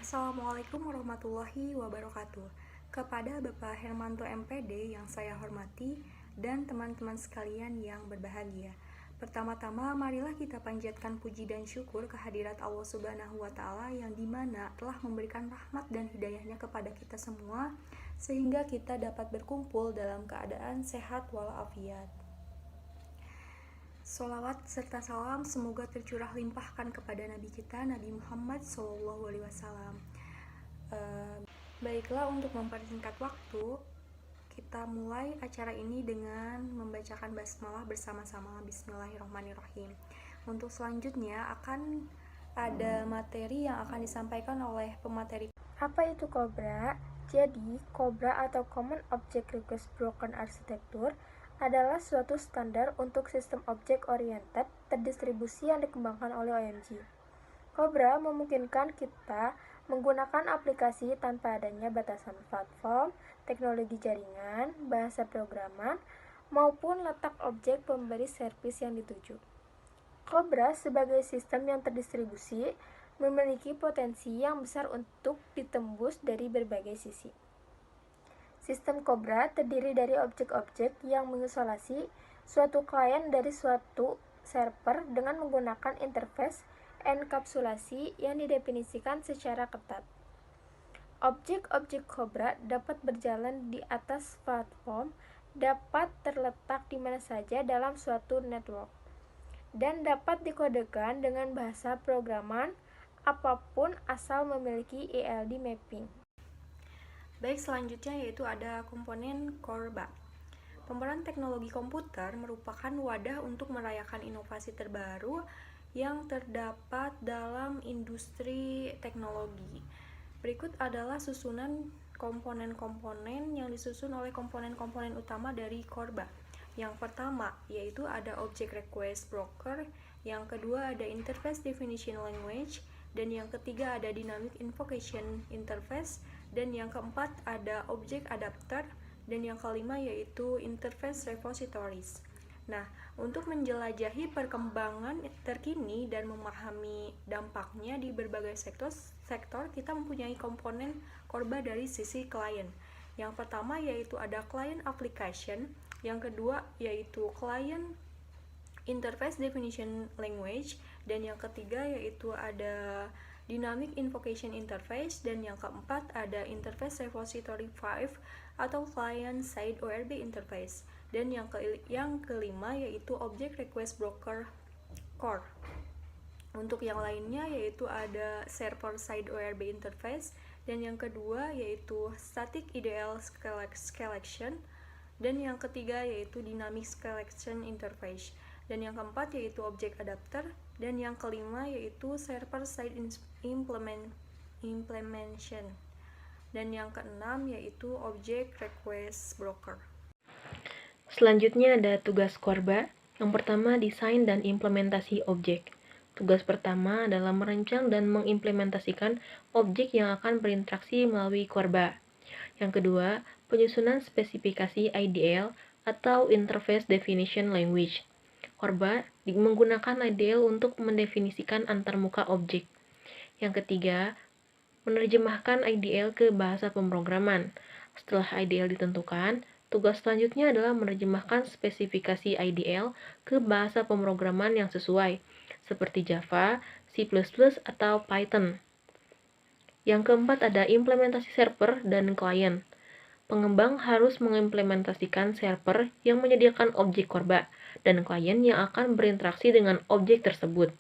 Assalamualaikum warahmatullahi wabarakatuh. Kepada Bapak Hermanto MPD yang saya hormati dan teman-teman sekalian yang berbahagia. Pertama-tama marilah kita panjatkan puji dan syukur kehadirat Allah Subhanahu wa taala yang dimana telah memberikan rahmat dan hidayahnya kepada kita semua sehingga kita dapat berkumpul dalam keadaan sehat walafiat. Sholawat serta salam semoga tercurah limpahkan kepada Nabi kita, Nabi Muhammad SAW. Baiklah, untuk mempersingkat waktu, kita mulai acara ini dengan membacakan basmalah bersama-sama. Bismillahirrahmanirrahim. Untuk selanjutnya akan ada materi yang akan disampaikan oleh pemateri. Apa itu COBRA? Jadi, COBRA atau Common Object Request Broker Architecture adalah suatu standar untuk sistem objek oriented terdistribusi yang dikembangkan oleh OMG. COBRA memungkinkan kita menggunakan aplikasi tanpa adanya batasan platform, teknologi jaringan, bahasa programan, maupun letak objek pemberi servis yang dituju. COBRA sebagai sistem yang terdistribusi memiliki potensi yang besar untuk ditembus dari berbagai sisi. Sistem COBRA terdiri dari objek-objek yang mengisolasi suatu klien dari suatu server dengan menggunakan interface enkapsulasi yang didefinisikan secara ketat. Objek-objek COBRA dapat berjalan di atas platform, dapat terletak di mana saja dalam suatu network, dan dapat dikodekan dengan bahasa programan apapun asal memiliki ELD mapping. Baik, selanjutnya yaitu ada komponen CORBA. Pemeran teknologi komputer merupakan wadah untuk merayakan inovasi terbaru yang terdapat dalam industri teknologi. Berikut adalah susunan komponen-komponen yang disusun oleh komponen-komponen utama dari CORBA. Yang pertama yaitu ada Object Request Broker, yang kedua ada Interface Definition Language, dan yang ketiga ada Dynamic Invocation Interface, dan yang keempat ada Object Adapter, dan yang kelima yaitu Interface Repositories. Nah, untuk menjelajahi perkembangan terkini dan memahami dampaknya di berbagai sektor, kita mempunyai komponen CORBA dari sisi klien. Yang pertama yaitu ada Client Application, yang kedua yaitu Client Interface Definition Language, dan yang ketiga yaitu ada Dynamic Invocation Interface, dan yang keempat ada Interface Repository 5 atau Client Side ORB Interface, dan yang kelima yaitu Object Request Broker Core. Untuk yang lainnya yaitu ada Server Side ORB Interface, dan yang kedua yaitu Static IDL Selection, dan yang ketiga yaitu Dynamic Selection Interface, dan yang keempat yaitu Object Adapter, dan yang kelima yaitu Server Side Implementation, dan yang keenam yaitu Object Request Broker. Selanjutnya ada tugas CORBA. Yang pertama, desain dan implementasi objek. Tugas pertama adalah merancang dan mengimplementasikan objek yang akan berinteraksi melalui CORBA. Yang kedua, penyusunan spesifikasi IDL atau Interface Definition Language. CORBA menggunakan IDL untuk mendefinisikan antarmuka objek. Yang ketiga, menerjemahkan IDL ke bahasa pemrograman. Setelah IDL ditentukan, tugas selanjutnya adalah menerjemahkan spesifikasi IDL ke bahasa pemrograman yang sesuai, seperti Java, C++, atau Python. Yang keempat ada implementasi server dan klien. Pengembang harus mengimplementasikan server yang menyediakan objek CORBA dan klien yang akan berinteraksi dengan objek tersebut.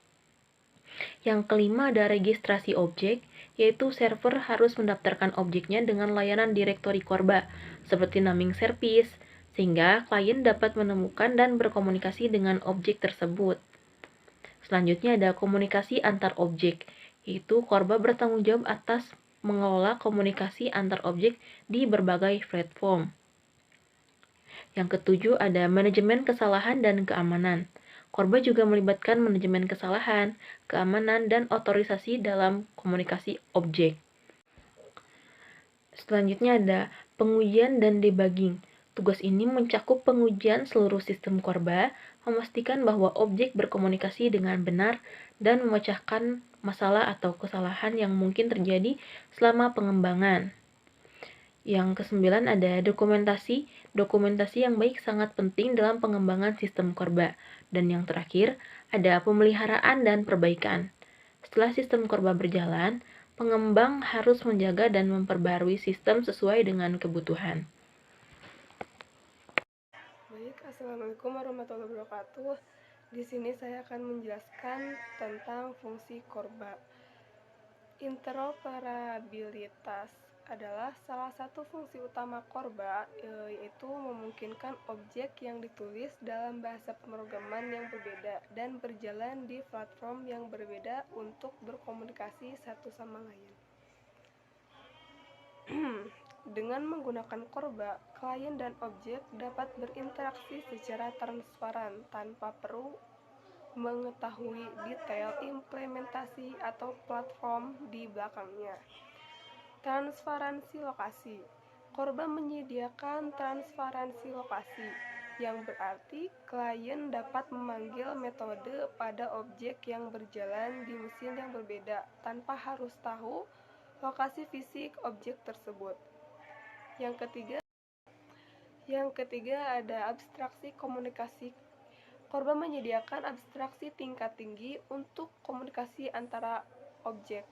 Yang kelima ada registrasi objek, yaitu server harus mendaftarkan objeknya dengan layanan direktori CORBA, seperti naming service, sehingga klien dapat menemukan dan berkomunikasi dengan objek tersebut. Selanjutnya ada komunikasi antar objek, yaitu CORBA bertanggung jawab atas mengelola komunikasi antar objek di berbagai platform. Yang ketujuh ada manajemen kesalahan dan keamanan. CORBA juga melibatkan manajemen kesalahan, keamanan, dan otorisasi dalam komunikasi objek. Selanjutnya ada pengujian dan debugging. Tugas ini mencakup pengujian seluruh sistem CORBA, memastikan bahwa objek berkomunikasi dengan benar, dan memecahkan masalah atau kesalahan yang mungkin terjadi selama pengembangan. Yang kesembilan ada dokumentasi. Dokumentasi yang baik sangat penting dalam pengembangan sistem Korba. Dan yang terakhir ada pemeliharaan dan perbaikan. Setelah sistem Korba berjalan, pengembang harus menjaga dan memperbarui sistem sesuai dengan kebutuhan. Baik, Assalamualaikum warahmatullahi wabarakatuh. Di sini saya akan menjelaskan tentang fungsi Korba. Interoperabilitas adalah salah satu fungsi utama Korba, yaitu memungkinkan objek yang ditulis dalam bahasa pemrograman yang berbeda dan berjalan di platform yang berbeda untuk berkomunikasi satu sama lain. Dengan menggunakan Korba, klien dan objek dapat berinteraksi secara transparan tanpa perlu mengetahui detail implementasi atau platform di belakangnya. Transparansi lokasi. Korba menyediakan transparansi lokasi, yang berarti klien dapat memanggil metode pada objek yang berjalan di mesin yang berbeda tanpa harus tahu lokasi fisik objek tersebut. Yang ketiga ada abstraksi komunikasi. Korba menyediakan abstraksi tingkat tinggi untuk komunikasi antara objek.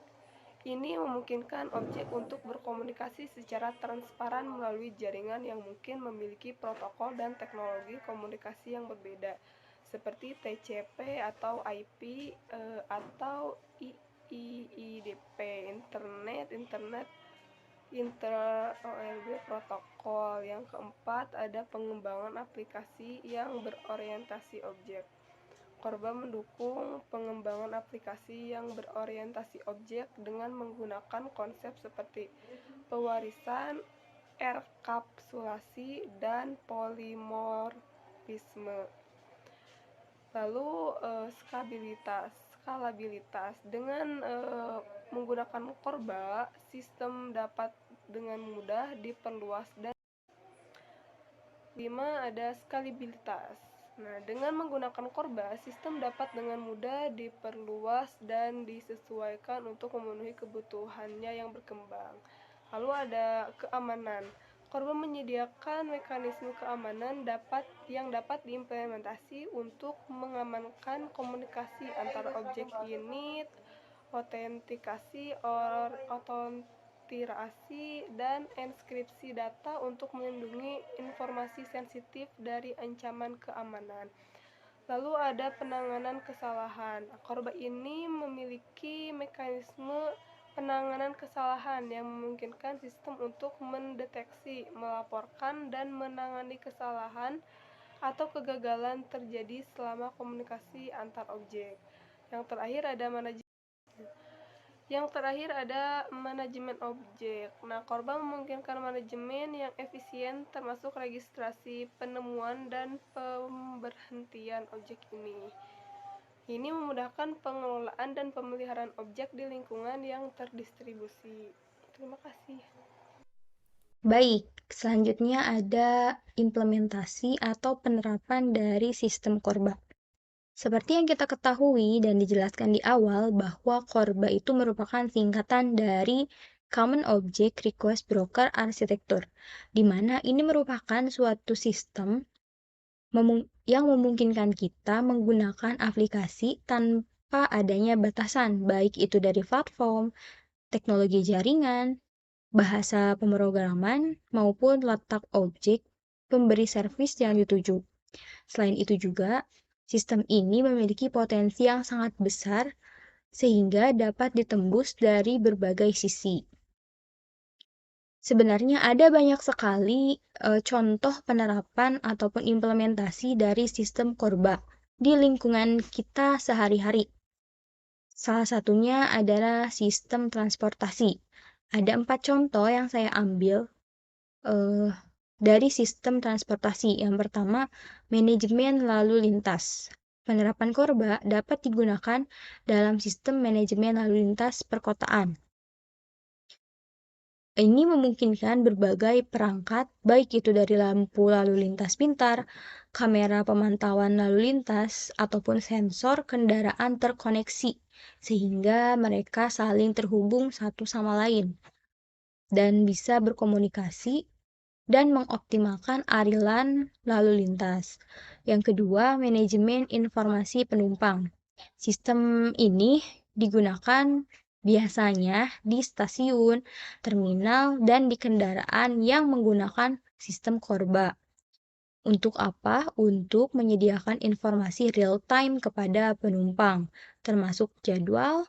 Ini memungkinkan objek untuk berkomunikasi secara transparan melalui jaringan yang mungkin memiliki protokol dan teknologi komunikasi yang berbeda, seperti TCP atau IP atau IIDP, Internet Inter-OLB protokol. Yang keempat ada pengembangan aplikasi yang berorientasi objek. Korba mendukung pengembangan aplikasi yang berorientasi objek dengan menggunakan konsep seperti pewarisan, enkapsulasi, dan polimorfisme. Lalu skalabilitas. Dengan menggunakan Korba, sistem dapat dengan mudah diperluas dan 5 ada skalabilitas. Nah, dengan menggunakan Korba, sistem dapat dengan mudah diperluas dan disesuaikan untuk memenuhi kebutuhannya yang berkembang. Lalu ada keamanan. Korba menyediakan mekanisme keamanan yang dapat diimplementasi untuk mengamankan komunikasi antara objek unit, autentikasi, dan enkripsi data untuk melindungi informasi sensitif dari ancaman keamanan. Lalu ada penanganan kesalahan. Korba ini memiliki mekanisme penanganan kesalahan yang memungkinkan sistem untuk mendeteksi, melaporkan, dan menangani kesalahan atau kegagalan terjadi selama komunikasi antar objek. Yang terakhir ada manajemen objek. Nah, Korba memungkinkan manajemen yang efisien termasuk registrasi, penemuan, dan pemberhentian objek ini. Ini memudahkan pengelolaan dan pemeliharaan objek di lingkungan yang terdistribusi. Terima kasih. Baik, selanjutnya ada implementasi atau penerapan dari sistem Korba. Seperti yang kita ketahui dan dijelaskan di awal bahwa Korba itu merupakan singkatan dari Common Object Request Broker Architecture, di mana ini merupakan suatu sistem yang memungkinkan kita menggunakan aplikasi tanpa adanya batasan, baik itu dari platform, teknologi jaringan, bahasa pemrograman, maupun letak objek pemberi servis yang dituju. Selain itu juga, sistem ini memiliki potensi yang sangat besar sehingga dapat ditembus dari berbagai sisi. Sebenarnya ada banyak sekali contoh penerapan ataupun implementasi dari sistem Korba di lingkungan kita sehari-hari. Salah satunya adalah sistem transportasi. Ada 4 contoh yang saya ambil dari sistem transportasi. Yang pertama, manajemen lalu lintas. Penerapan Korba dapat digunakan dalam sistem manajemen lalu lintas perkotaan. Ini memungkinkan berbagai perangkat, baik itu dari lampu lalu lintas pintar, kamera pemantauan lalu lintas, ataupun sensor kendaraan terkoneksi, sehingga mereka saling terhubung satu sama lain dan bisa berkomunikasi dan mengoptimalkan aliran lalu lintas. Yang kedua, manajemen informasi penumpang. Sistem ini digunakan biasanya di stasiun, terminal, dan di kendaraan yang menggunakan sistem Korba. Untuk apa? Untuk menyediakan informasi real-time kepada penumpang, termasuk jadwal,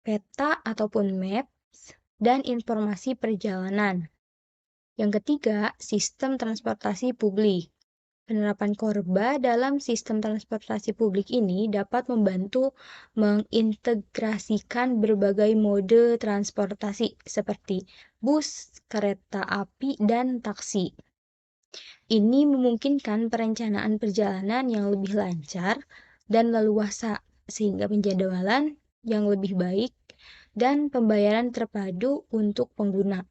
peta ataupun maps, dan informasi perjalanan. Yang ketiga, sistem transportasi publik. Penerapan Korba dalam sistem transportasi publik ini dapat membantu mengintegrasikan berbagai mode transportasi seperti bus, kereta api, dan taksi. Ini memungkinkan perencanaan perjalanan yang lebih lancar dan leluasa, sehingga penjadwalan yang lebih baik dan pembayaran terpadu untuk pengguna.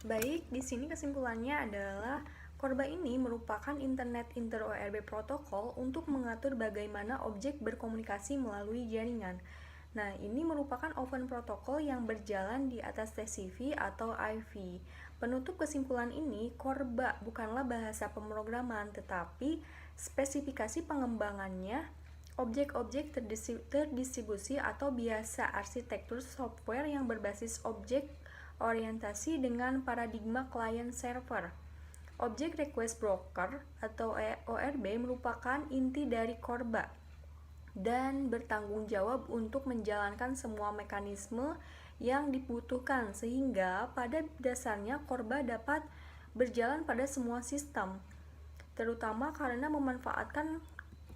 Baik, di sini kesimpulannya adalah Korba ini merupakan Internet Inter-ORB Protocol untuk mengatur bagaimana objek berkomunikasi melalui jaringan. Nah, ini merupakan open protokol yang berjalan di atas TCP atau IV. Penutup kesimpulan ini, Korba bukanlah bahasa pemrograman, tetapi spesifikasi pengembangannya objek-objek terdistribusi atau biasa arsitektur software yang berbasis objek orientasi dengan paradigma client server. Object Request Broker atau ORB merupakan inti dari Korba dan bertanggung jawab untuk menjalankan semua mekanisme yang dibutuhkan sehingga pada dasarnya Korba dapat berjalan pada semua sistem, terutama karena memanfaatkan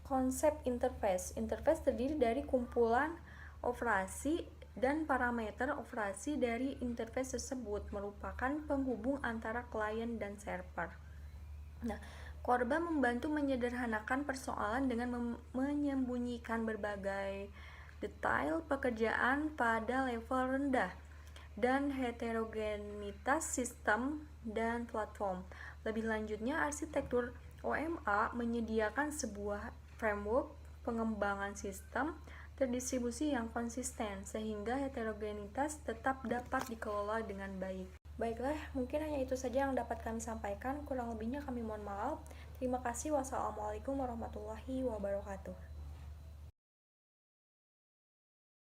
konsep interface. Interface terdiri dari kumpulan operasi dan parameter operasi dari interface tersebut merupakan penghubung antara klien dan server. Nah, Korba membantu menyederhanakan persoalan dengan menyembunyikan berbagai detail pekerjaan pada level rendah dan heterogenitas sistem dan platform. Lebih lanjutnya, arsitektur OMA menyediakan sebuah framework pengembangan sistem terdistribusi yang konsisten sehingga heterogenitas tetap dapat dikelola dengan baik. Baiklah, mungkin hanya itu saja yang dapat kami sampaikan. Kurang lebihnya kami mohon maaf. Terima kasih. Wassalamualaikum warahmatullahi wabarakatuh.